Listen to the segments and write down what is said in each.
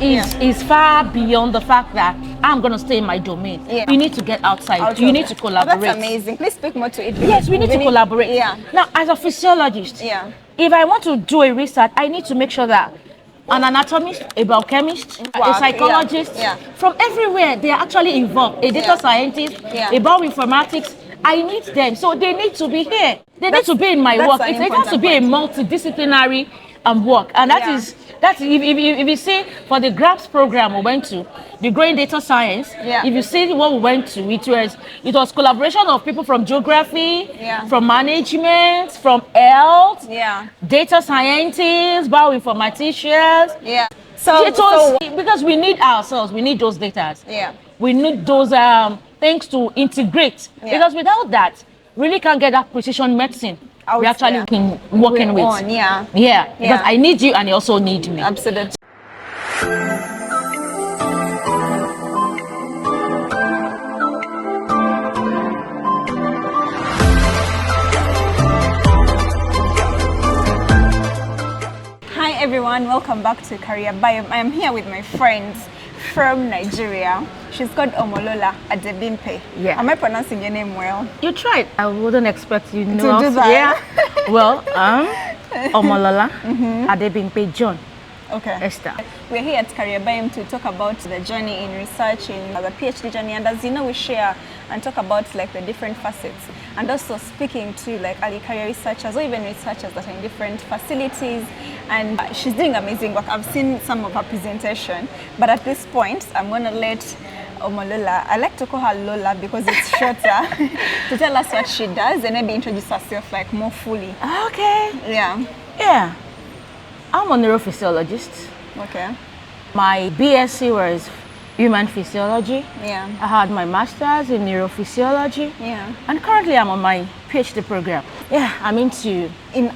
is far beyond the fact that I'm going to stay in my domain. Yeah. You need to get outside. You need to collaborate. That's amazing. Please speak more to it. Yes, we need to collaborate. Yeah. Now, as a physiologist, if I want to do a research, I need to make sure that an anatomist, a biochemist, a psychologist, from everywhere, they are actually involved. A data scientist, a bioinformatics, I need them. So they need to be here. They need to be in my work. It has to be a multidisciplinary work. And that's if you see for the GRAPS program we went to, the growing data science, if you see what we went to, it was collaboration of people from geography, from management, from health, data scientists, bioinformaticians. So because we need ourselves, we need those data. We need those things to integrate. Because without that, we really can't get that precision medicine we're actually working with. Because I need you and you also need me. Absolutely. Hi everyone, welcome back to CareerBiome. I am here with my friends from Nigeria. She's called Omolola Adebimpe. Am I pronouncing your name well? You tried. I wouldn't expect you to do that. Well, Omolola Adebimpe-John. Esther. We're here at CareerBiome to talk about the journey in research, in the PhD journey, and as you know, we share and talk about like the different facets, and also speaking to like early career researchers or even researchers that are in different facilities. And she's doing amazing work. I've seen some of her presentation, but at this point, I'm going to let Omolola, I like to call her Lola because it's shorter, to tell us what she does and maybe introduce herself like more fully. Yeah. I'm a neurophysiologist. My BSc was human physiology. I had my master's in neurophysiology. And currently I'm on my PhD program. I'm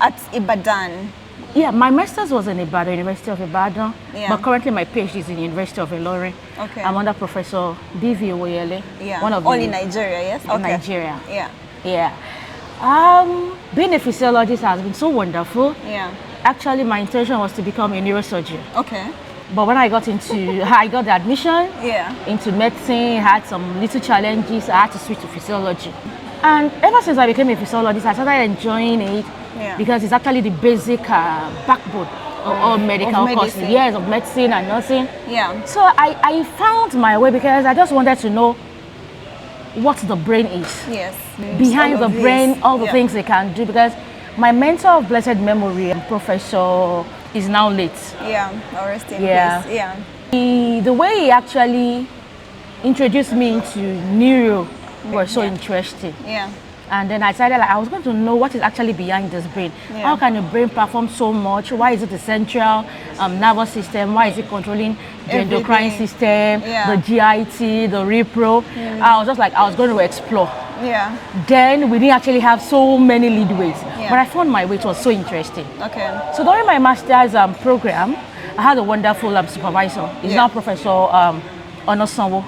at Ibadan. My master's was in Ibadan, University of Ibadan. But currently my PhD is in University of Ilorin. I'm under Professor B.V. Oyele. One of all in Nigeria, yes? In Nigeria. Being a physiologist has been so wonderful. Actually, my intention was to become a neurosurgeon. But when I got the admission into medicine, had some little challenges. I had to switch to physiology. And ever since I became a physiologist, I started enjoying it because it's actually the basic backbone of medical courses. Of medicine and nursing. So I found my way because I just wanted to know what the brain is. Behind the brain, all the things they can do, because my mentor of blessed memory, Professor, is now late. Rest in peace. The way he actually introduced me into neuro was so interesting. And then I decided I was going to know what is actually behind this brain. How can the brain perform so much? Why is it the central nervous system? Why is it controlling the endocrine system, the GIT, the repro? I was going to explore. Then we didn't actually have so many leadways, but I found my way. It was so interesting. So during my master's program, I had a wonderful supervisor. He's now Professor Onosanwo.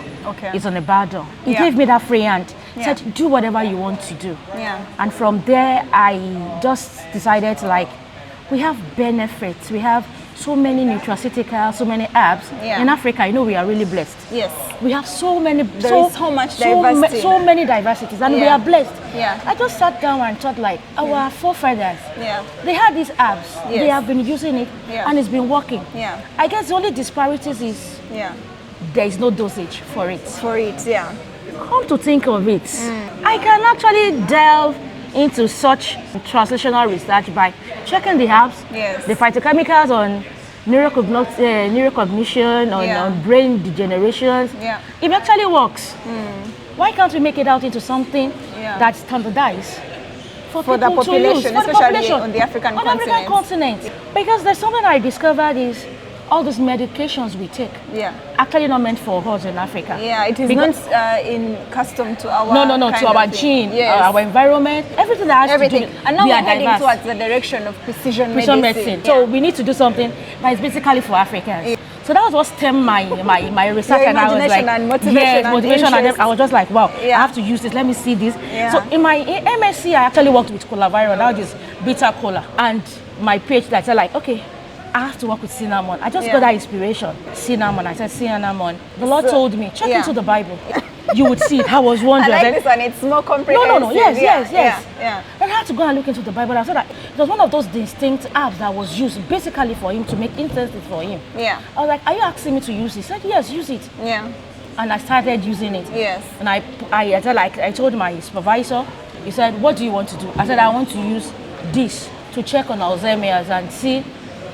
He's on Ibadan. He gave me that free hand. Said, do whatever you want to do. And from there, I just decided we have benefits. We have so many nutraceuticals, so many herbs. In Africa, we are really blessed. We have so many, so much diversity. So many diversities, and we are blessed. I just sat down and thought our forefathers, they had these herbs. They have been using it, and it's been working. I guess the only disparities is there is no dosage for it. Come to think of it, I can actually delve into such translational research by checking the herbs, the phytochemicals on neurocognition, on brain degenerations. It actually works. Why can't we make it out into something that's standardized for the population, especially on the African continent? Because there's something I discovered is all those medications we take actually not meant for us in Africa. It is not in custom to our to our gene, our environment, everything that has to do. And now we're heading towards the direction of precision medicine. So we need to do something that is basically for Africans. So that was what stemmed my research. And I was like, motivation and I was just like, wow, I have to use this. Let me see this. So in my MSc, I actually worked with cola viral, now just bitter cola, and my PhD. I said okay, I have to work with cinnamon. I just got that inspiration. Cinnamon. I said cinnamon. The Lord told me, check into the Bible. You would see it. I was wondering. I like this one. It's more comprehensive. No. Yes. And I had to go and look into the Bible. I saw that it was one of those distinct apps that was used basically for him to make instances for him. Yeah. I was like, are you asking me to use it? He said, yes, use it. Yeah. And I started using it. Yes. And I told my supervisor, he said, what do you want to do? I said, I want to use this to check on Alzheimer's and see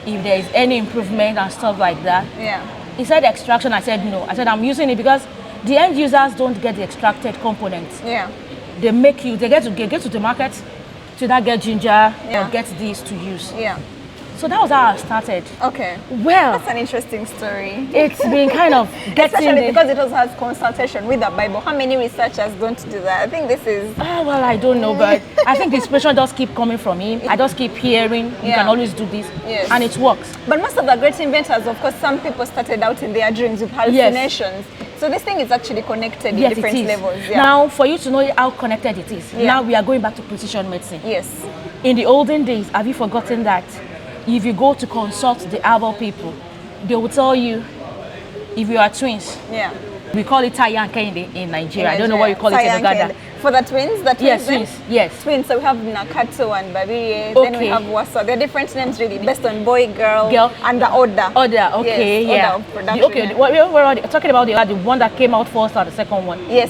if there is any improvement and stuff like that. Yeah. He said extraction. I said no. I said I'm using it because the end users don't get the extracted components. Yeah. They get to the market to that get ginger or get these to use. Yeah. So that was how I started. Okay. Well, that's an interesting story. It's been kind of getting especially because it also has consultation with the Bible. How many researchers don't do that? I think this is. Well, I don't know, but I think the inspiration does keep coming from him. I just keep hearing. You can always do this, and it works. But most of the great inventors, of course, some people started out in their dreams with hallucinations. So this thing is actually connected in different levels. Yeah. Now, for you to know how connected it is, now we are going back to precision medicine. Yes. In the olden days, have you forgotten that if you go to consult the ALBA people, they will tell you if you are twins. Yeah. We call it Tai and Kende in Nigeria. I don't know what you call it in Uganda. For the twins, yes, twins. Yes. Twins. So we have Nakato and Babiri. Then we have Wasa. They're different names really, based on boy, girl, and the order. Okay, yes, order of production. We're talking about the one that came out first or the second one. Yes.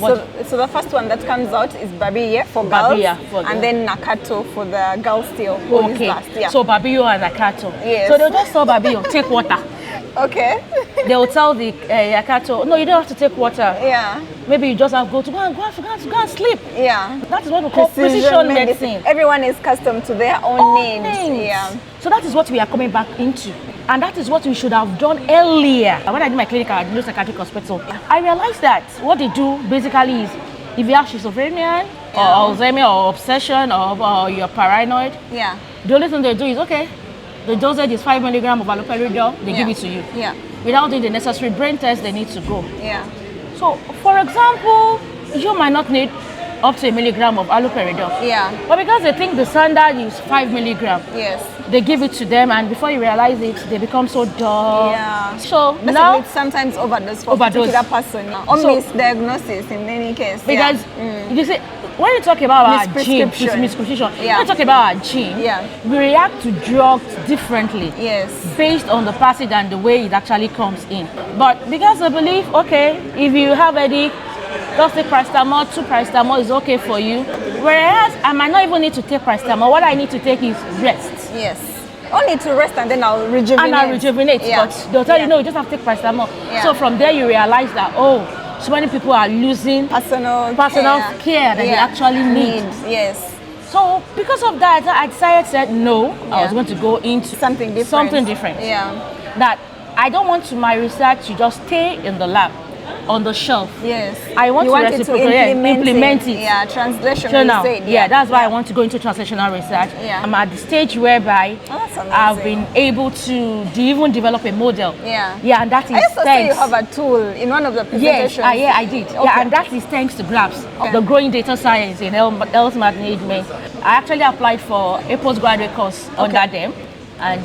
So the first one that comes out is Babiri for girls, and then Nakato for the girls still. Okay. Last, so Babiri and Nakato. Yes. So they'll just tell Babiri, take water. Okay. They will tell the Yakato, no, you don't have to take water. Yeah. Maybe you just have to go and sleep. Yeah. That is what we call precision medicine. Everyone is accustomed to their own names. Yeah. So that is what we are coming back into. And that is what we should have done earlier. When I did my clinical at neuropsychiatric hospital, I realized that what they do basically is if you have schizophrenia or Alzheimer or obsession or you're paranoid, the only thing they do is, okay, the dosage is 5 milligrams of haloperidol, they give it to you. Yeah. Without doing the necessary brain test, they need to go. Yeah. So, for example, you might not need up to 1 milligram of haloperidol. Yeah. But because they think the standard is 5 milligrams, they give it to them, and before you realize it, they become so dull. Yeah. So basically, now it's sometimes overdose for a particular person, or misdiagnosis in any case. Because you see, when you talk about our gene, misprescription, when you talk about our gene, we react to drugs differently based on the passage and the way it actually comes in. But because I believe, okay, if you have headache, just take paracetamol, 2 paracetamol is okay for you. Whereas I might not even need to take paracetamol. What I need to take is rest. Yes. Only to rest and then I'll rejuvenate. But they'll tell you, no, you just have to take paracetamol. So from there you realize that, so many people are losing personal care that they actually need. Yes. So because of that, I decided no, I was going to go into something different. Yeah. That I don't want my research to just stay in the lab, on the shelf. Yes. I want to implement it. Yeah, translational. Yeah, that's why I want to go into translational research. Yeah. I'm at the stage whereby I've been able to even develop a model. Yeah. Yeah, and that is I also say you have a tool in one of the presentations. Yes, I did. Okay. Yeah, and that is thanks to GRAPS, the growing data science in health management. I actually applied for a postgraduate course under them, and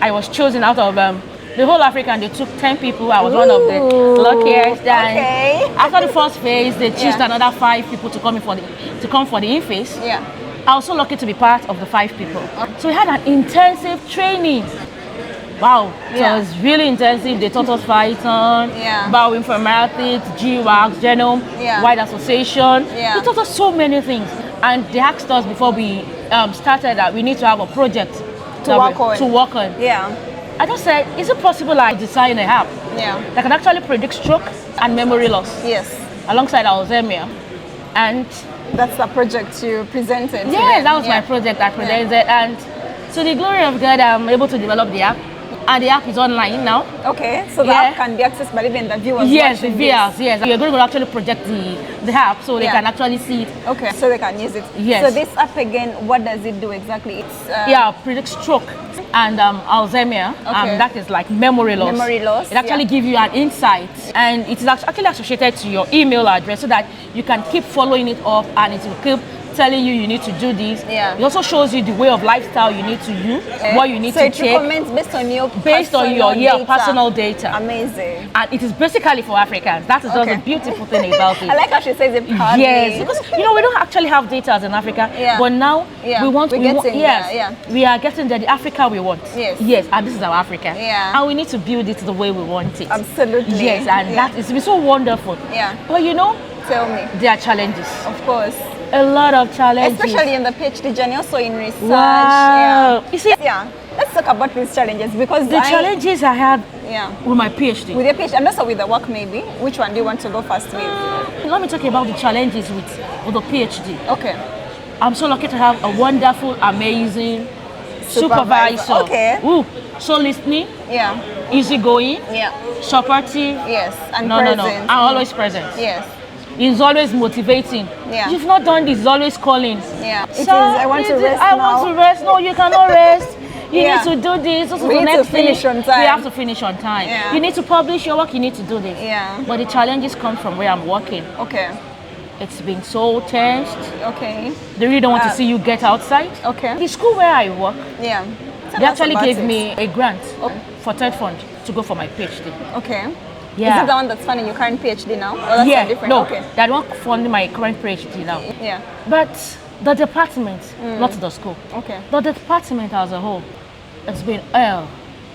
I was chosen out of the whole Africa, and they took 10 people. I was one of the luckiest. And after the first phase, they chose another 5 people to come for the in-phase. Yeah. I was so lucky to be part of the 5 people. So we had an intensive training. Wow, so it was really intensive. They taught us Python, bioinformatics, GWAS, genome, wide association. They taught us so many things. And they asked us before we started that we need to have a project to work on. Yeah. I just said, is it possible I design a app that can actually predict stroke and memory loss? Yes. Alongside Alzheimer. And that's the project you presented. Yes, that was my project I presented. And to the glory of God, I'm able to develop the app. And the app is online now. Okay, so the app can be accessed by even the viewers. Yes, the viewers. Yes, we are going to actually project the app so they can actually see it. Okay, so they can use it. Yes. So this app again, what does it do exactly? It's predicts stroke and Alzheimer. That is like memory loss. Memory loss. It actually gives you an insight, and it is actually associated to your email address so that you can keep following it up, and it will keep telling you need to do this. Yeah. It also shows you the way of lifestyle you need to use, what you need to take. So it recommends based on your personal data. Amazing. And it is basically for Africans. That is just the beautiful thing about it. I like how she says it proudly. Yes, because we don't actually have data as in Africa, but now we are getting the Africa we want. Yes, and this is our Africa. Yeah. And we need to build it the way we want it. Absolutely. Yes, and that is so wonderful. Yeah. But tell me. There are challenges. Of course. A lot of challenges. Especially in the PhD journey, also in research. Wow. Yeah. You see, let's talk about these challenges because the challenges I had with my PhD. With your PhD, and also with the work maybe. Which one do you want to go first with? Let me talk about the challenges with the PhD. Okay. I'm so lucky to have a wonderful, amazing supervisor. Okay. Ooh, so listening. Yeah. Easygoing. Yeah. Supportive. Yes. And present. No. I'm always present. Yes. He's always motivating. Yeah. You've not done this, he's always calling. Yeah. I want to rest. I want to rest. No, you cannot rest. You need to do this. This is the next thing. Finish on time. We have to finish on time. Yeah. You need to publish your work. You need to do this. Yeah. But the challenges come from where I'm working. Okay. It's been so tensed. Okay. They really don't want to see you get outside. Okay. The school where I work, they actually gave me a grant for third fund to go for my PhD. Okay. Yeah. Is it the one that's funding your current PhD now? Or that's different? No, okay. That one funding my current PhD now. Yeah. But the department, not the school. Okay. The department as a whole, it's been hell.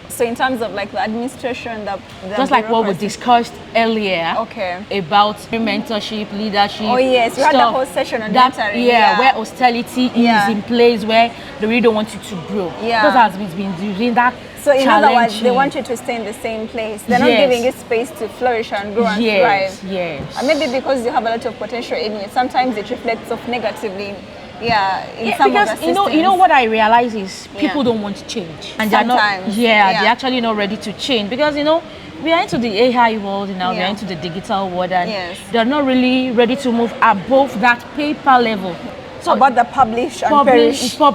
So in terms of like the administration, the just like what we discussed earlier about mentorship, leadership. Oh yes, we had the whole session on mentoring. Where austerity is in place, where they really don't want you to grow. Yeah. That has been doing that. So in other words, they want you to stay in the same place. They're not giving you space to flourish and grow and thrive. Yes. And maybe because you have a lot of potential in you, sometimes it reflects off negatively. In some because of the you know what I realize is people don't want to change, and they're they're actually not ready to change because we are into the AI world now. We are into the digital world, and they're not really ready to move above that paper level. So about the publish and perish. So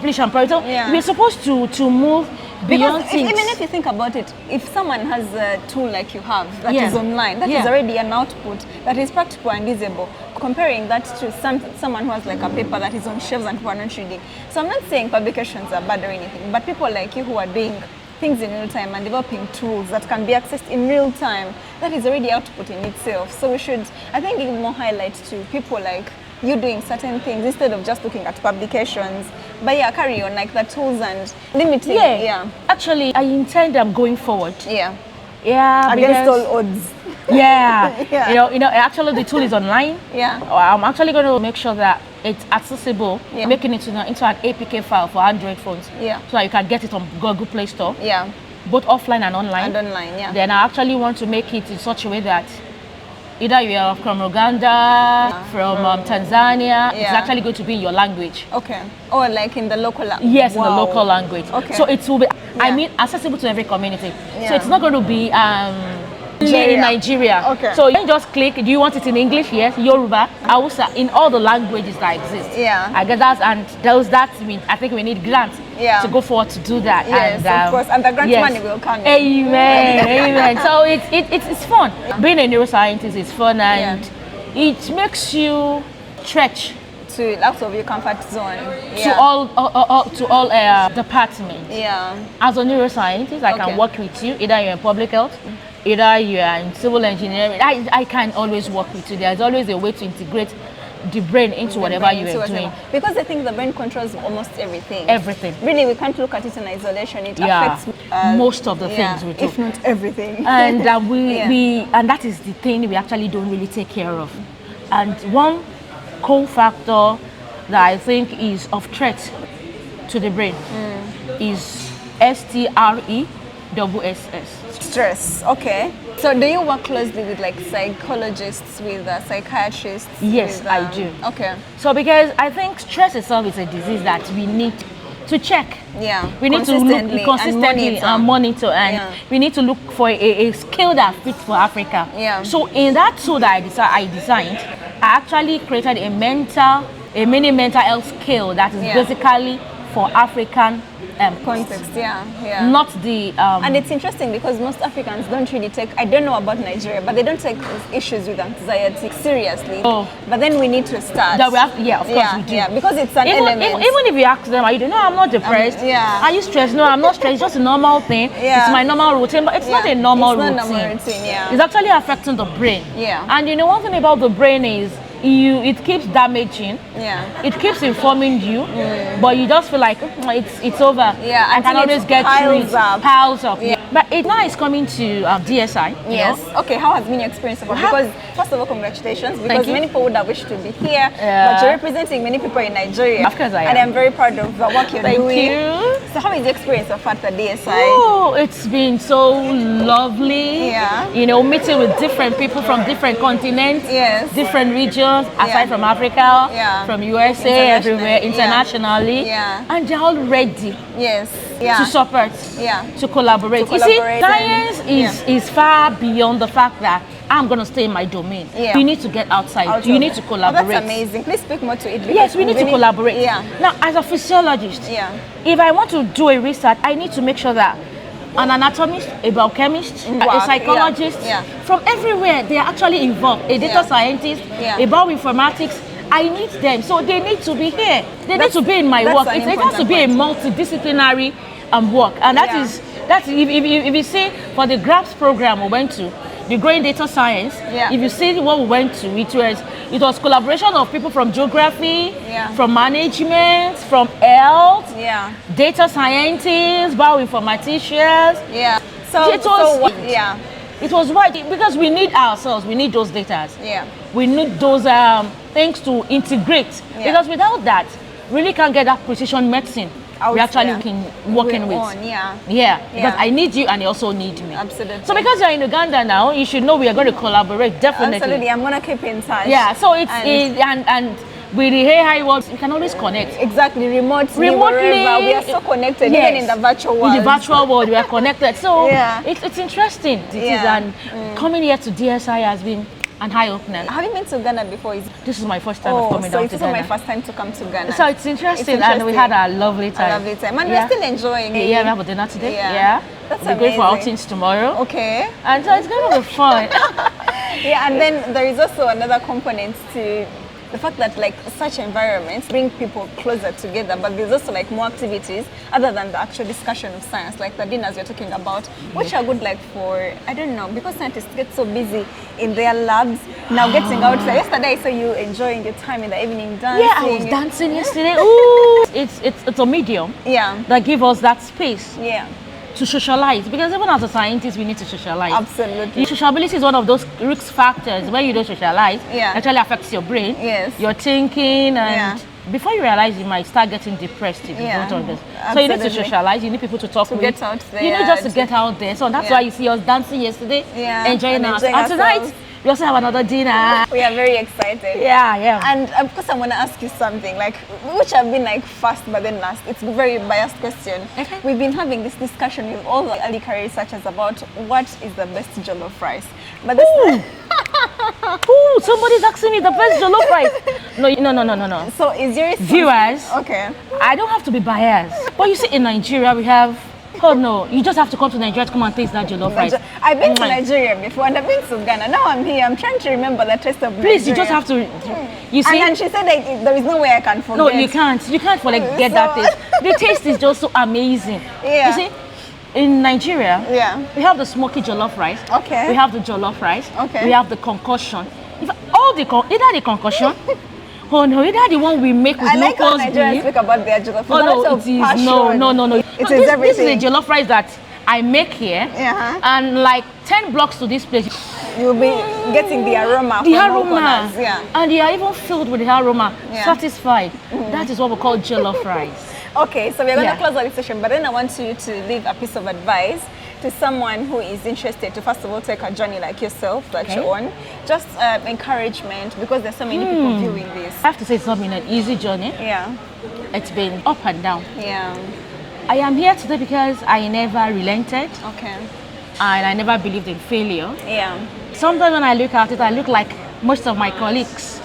we're supposed to move beyond things. Even if you think about it, if someone has a tool like you have that is online, that is already an output that is practical and usable. Comparing that to someone who has like a paper that is on shelves and who are not reading. So I'm not saying publications are bad or anything, but people like you who are doing things in real time and developing tools that can be accessed in real time, that is already output in itself. So we should, I think, give more highlight to people like you doing certain things instead of just looking at publications. But carry on like the tools and limiting. Actually, I intend going forward. Against all odds. Actually the tool is online. I'm actually going to make sure that it's accessible, making it into an APK file for Android phones. So that you can get it on Google Play Store. Both offline and online. Then I actually want to make it in such a way that either you are from Uganda, from Tanzania, it's actually going to be in your language. Okay. Or like in the local language. Yes, in the local language. Okay. So it will be, accessible to every community. So it's not going to be in Nigeria. Okay. So you can just click, do you want it in English? Yes, Yoruba, Hausa, in all the languages that exist. I guess I think we need grants to go forward to do that. Yes, of course, and the grant money will come in. Amen. So it's fun. Being a neuroscientist is fun, and it makes you stretch out of your comfort zone. To all departments. As a neuroscientist, I can work with you. Either you're in public health, either you're in civil engineering. I can always work with you. There's always a way to integrate the brain into whatever you are doing. Because I think the brain controls almost everything. Everything. Really, we can't look at it in isolation. It affects most of the things we do. If not everything. And and that is the thing we actually don't really take care of. And one co-factor that I think is of threat to the brain is STRESS. Stress. Okay. So do you work closely with like psychologists, with psychiatrists? Yes, I do. Okay. So because I think stress itself is a disease that we need to check. We need to look consistently and monitor, and we need to look for a skill that fits for Africa. So in that tool that I designed, I actually created a mini mental health skill that is basically for African context. Not the and it's interesting because most Africans don't really take, I don't know about Nigeria, but they don't take issues with anxiety seriously. But then we need to start. That we have, of course we do. Because it's an element. Even if you ask them, are you doing? No, I'm not depressed. Are you stressed? No, I'm not stressed. It's just a normal thing. It's my normal routine, but it's not a normal routine. It's actually affecting the brain. And you know, one thing about the brain is it keeps damaging. It keeps informing you, but you just feel like it's over. I can always get through it. Piles up. But it now is coming to DSI. Yes. Okay. How has been your experience about? Because first of all, congratulations, because many people would have wished to be here, but you're representing many people in Nigeria. Of course I am. And I'm very proud of the work you're doing. Thank you. So how is the experience of at the DSI? Oh, it's been so lovely. You know, meeting with different people from different continents, different regions, aside from Africa, from USA, everywhere, internationally. And they're all ready to support, to collaborate. You see, science is far beyond the fact that I'm going to stay in my domain. You need to get outside. You need to collaborate. That's amazing. Please speak more to it. Yes, we need to collaborate. Now, as a physiologist, if I want to do a research, I need to make sure that an anatomist, a biochemist, a psychologist, from everywhere, they are actually involved. A data scientist, a bioinformatics, I need them. So they need to be here. They need to be in my work. It has to be a multidisciplinary work. And that's if you see for the GRAPS program we went to, the Growing Data Science, if you see what we went to, it was collaboration of people from geography, from management, from health, data scientists, bioinformaticians. It was wide because we need ourselves, we need those data. We need those things to integrate. Because without that, really can't get that precision medicine we're actually working with. Because I need you and you also need me. Absolutely. So because you're in Uganda now, you should know we are going to collaborate, definitely. Absolutely, I'm going to keep in touch. So and with the AI world, you can always connect. Exactly, remotely wherever. We are so connected, even in the virtual world. In the virtual world, we are connected. So it's interesting. It is, and coming here to DSI has been an eye-opener. Have you been to Ghana before? This is my first time of coming down to Ghana. So it's my first time to come to Ghana. So it's interesting, and we had a lovely time. A lovely time. And we're still enjoying it. We have a dinner today. That's we're going for outings tomorrow. Okay. And so it's going to be fun. And then there is also another component to the fact that like such environments bring people closer together, but there's also like more activities other than the actual discussion of science, like the dinners you're talking about, which are good like for, I don't know, because scientists get so busy in their labs, now getting out there. Yesterday I saw you enjoying your time in the evening dancing. Yeah, I was dancing yesterday. Ooh, it's a medium that gives us that space. To socialize, because even as a scientist we need to socialize. Absolutely. Sociability is one of those risk factors. When you don't socialize, actually affects your brain, your thinking, and before you realize you might start getting depressed if you don't on this. So you need to socialize, you need people to talk with. Get out there. You need just to get out there. So that's why you see us dancing yesterday, enjoying ourselves. And tonight we also have another dinner. We are very excited. And of course, I'm going to ask you something, like, which have been like first but then last. It's a very biased question. We've been having this discussion with all the early career researchers about what is the best jollof rice. But this Ooh, somebody's asking me the best jollof rice. No. So is your viewers? Okay. I don't have to be biased. But you see, in Nigeria we have. Oh no, you just have to come to Nigeria to come and taste that jollof rice. I've been to Nigeria before and I've been to Ghana. Now I'm here. I'm trying to remember the taste of Nigeria. Please, you just have to. You see? And she said that there is no way I can forget. No, you can't. You can't get that taste. The taste is just so amazing. You see? In Nigeria, we have the smoky jollof rice. We have the jollof rice. We have the concoction. Either the concoction. Oh no, either the one we make with locals. I like how Nigerians speak about their jollof. Oh no, it is no. It is everything. This is a jollof rice that I make here, and like 10 blocks to this place, you'll be getting the aroma. And you are even filled with the aroma, satisfied. That is what we call jollof rice. Okay, so we're going to close out this session, but then I want you to leave a piece of advice to someone who is interested to first of all take a journey like yourself that you're on. Just encouragement, because there's so many people viewing this. I have to say it's not been an easy journey. It's been up and down. I am here today because I never relented. And I never believed in failure. Sometimes when I look at it, I look like most of my colleagues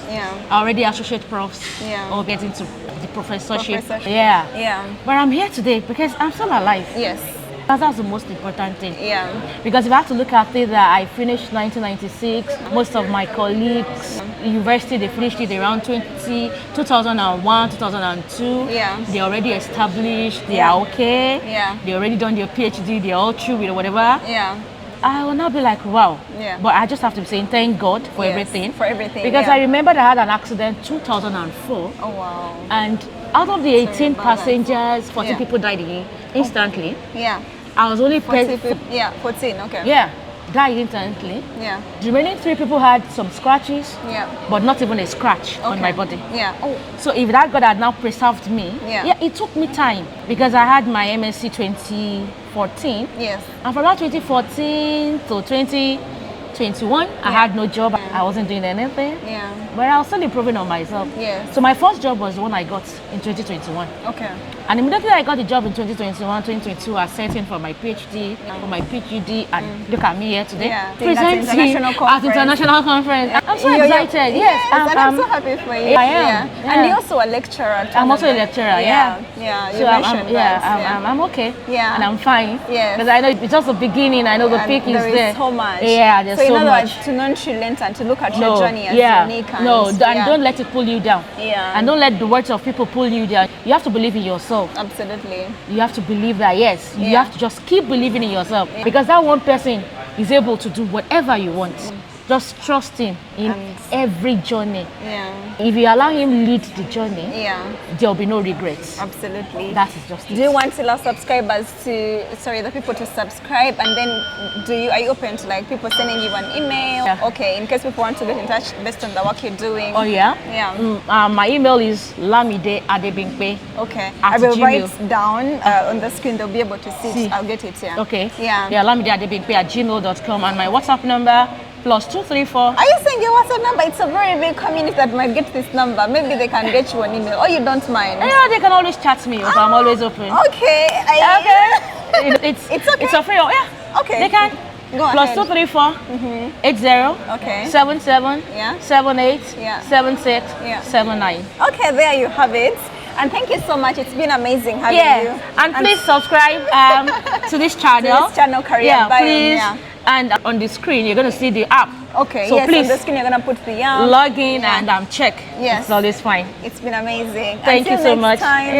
are already associate profs or getting to the professorship. Yeah. But I'm here today because I'm still alive. Yes. That's the most important thing. Yeah. Because if I have to look at it, that I finished 1996, most of my colleagues, university, they finished it around 2001, 2002. Yeah. They're already established, they are okay. Yeah. They already done their PhD, they're all through with whatever. Yeah. I will now be like, wow. Yeah. But I just have to be saying thank God for everything. For everything. Because I remember I had an accident 2004. Oh wow. And out of the 18 passengers, 14 people died instantly. Yeah. I was only 14, okay. Yeah, died instantly. Yeah. The remaining 3 people had some scratches. Yeah. But not even a scratch on my body. Yeah. Oh. So if that God had now preserved me, it took me time because I had my MSc 2014. Yes. And from that 2014 to 2021, I had no job. I wasn't doing anything. Yeah. But I was still improving on myself. Yes. So my first job was the one I got in 2021. Okay. And immediately I got the job in 2021, 2022, I sent in for my PhD, for my PhD, and look at me here today, presenting at international conference. I'm so excited. Yes, and I'm so happy for you. I am. Yeah. And you're also a lecturer. I'm also a lecturer. Yeah. You mentioned that. I'm okay. Yeah. And I'm fine. Yes. Because I know it's just the beginning. I know the peak is there. There is so much. Yeah, there's so much. So in other words, to nonchalant and to look at your journey as unique. And, and don't let it pull you down. Yeah. And don't let the words of people pull you down. You have to believe in yourself. Absolutely. You have to believe that, yes, you have to just keep believing in yourself because that one person is able to do whatever you want. Just trust him in every journey. Yeah. If you allow him lead the journey, there'll be no regrets. Absolutely. That is just it. Do you want to allow subscribers the people to subscribe, and then are you open to like people sending you an email? Yeah. Okay, in case people want to get in touch based on the work you're doing. Oh yeah? Yeah. My email is Lamide Adebimpe. Okay. I will write down on the screen, they'll be able to see. I'll get it, Okay. Yeah. Yeah, Lamide Adebimpe at gmail.com, and my WhatsApp number +234. Are you saying your WhatsApp number? It's a very big community that might get this number. Maybe they can get you an email, or you don't mind? Yeah, they can always chat me. I'm always open. Okay. It's okay. It's a free. Yeah. Okay. They can. Go ahead. +234 80 Okay. 77 78 76 79. Okay, there you have it. And thank you so much. It's been amazing having you. And please subscribe to this channel. To this channel, CareerBiome. Please. And on the screen, you're going to see the app. Okay, so please, on the screen, you're going to put the app. Log in and check. Yes. It's always fine. It's been amazing. Thank you so much. Time.